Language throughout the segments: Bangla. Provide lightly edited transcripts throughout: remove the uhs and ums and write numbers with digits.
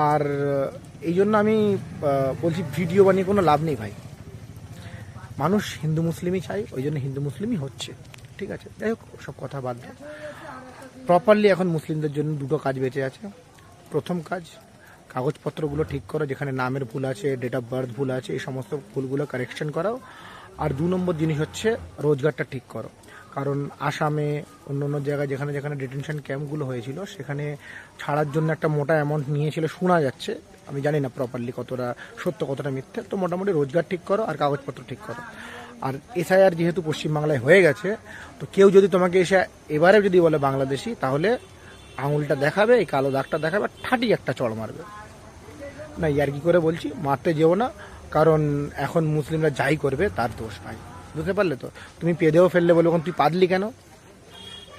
আর এই জন্য আমি বলছি ভিডিও বানিয়ে কোনো লাভ নেই ভাই। মানুষ হিন্দু মুসলিমই চাই, ওই জন্য হিন্দু মুসলিমই হচ্ছে, ঠিক আছে। যাই হোক, সব কথা বাদ দাও। প্রপারলি এখন মুসলিমদের জন্য দুটো কাজ বেঁচে আছে। প্রথম কাজ, কাগজপত্রগুলো ঠিক করো, যেখানে নামের ভুল আছে, ডেট অফ বার্থ ভুল আছে, এই সমস্ত ভুলগুলো কারেকশন করাও। আর 2 নম্বর জিনিস হচ্ছে রোজগারটা ঠিক করো। কারণ আসামে অন্য অন্য জায়গায় যেখানে যেখানে ডিটেনশন ক্যাম্পগুলো হয়েছিল, সেখানে ছাড়ার জন্য একটা মোটা অ্যামাউন্ট নিয়েছিল শোনা যাচ্ছে। আমি জানি না প্রপারলি কতটা সত্য কতটা মিথ্যে। তো মোটামুটি রোজগার ঠিক করো আর কাগজপত্র ঠিক করো। আর এসআইআর যেহেতু পশ্চিমবাংলায় হয়ে গেছে, তো কেউ যদি তোমাকে এসে এবারে যদি বলে বাংলাদেশি, তাহলে আঙুলটা দেখাবে, এই কালো দাগটা দেখাবে, ঠাটি একটা চড় মারবে। না, ইয়ার্কি করে বলছি, মারতে যেও না। কারণ এখন মুসলিমরা যাই করবে তার দোষ নাই, বুঝতে পারলে তো। তুমি পেদেও ফেললে বলবো, তুই পাদলি কেন,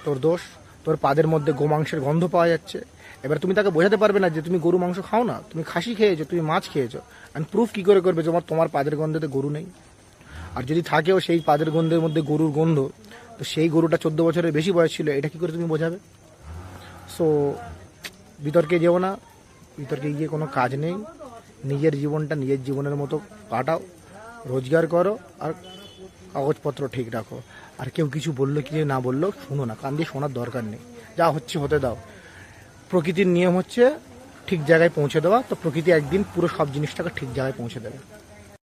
তোর দোষ। তোর পাদের মধ্যে গোমাংসের গন্ধ পাওয়া যাচ্ছে। এবার তুমি তাকে বোঝাতে পারবে না যে তুমি গরু মাংস খাও না, তুমি খাসি খেয়েছো, তুমি মাছ খেয়েছো। অ্যান্ড প্রুফ কী করে করবে তোমার পাদের গন্ধেতে গরু নেই? আর যদি থাকেও সেই পাদের গন্ধের মধ্যে গরুর গন্ধ, তো সেই গরুটা 14 বছরের বেশি বয়স ছিল, এটা কী করে তুমি বোঝাবে? সো বিতর্কে যেও না, বিতর্কে গিয়ে কোনো কাজ নেই। নিজের জীবনটা নিজের জীবনের মতো কাটাও, রোজগার করো আর কাগজপত্র ঠিক রাখো। আর কেউ কিছু বললো কি না বললো শুনো না, কান দিয়ে শোনার দরকার নেই। যা হচ্ছে হতে দাও। প্রকৃতির নিয়ম হচ্ছে ঠিক জায়গায় পৌঁছে দেওয়া, তো প্রকৃতি একদিন পুরো সব জিনিসটাকে ঠিক জায়গায় পৌঁছে দেবে।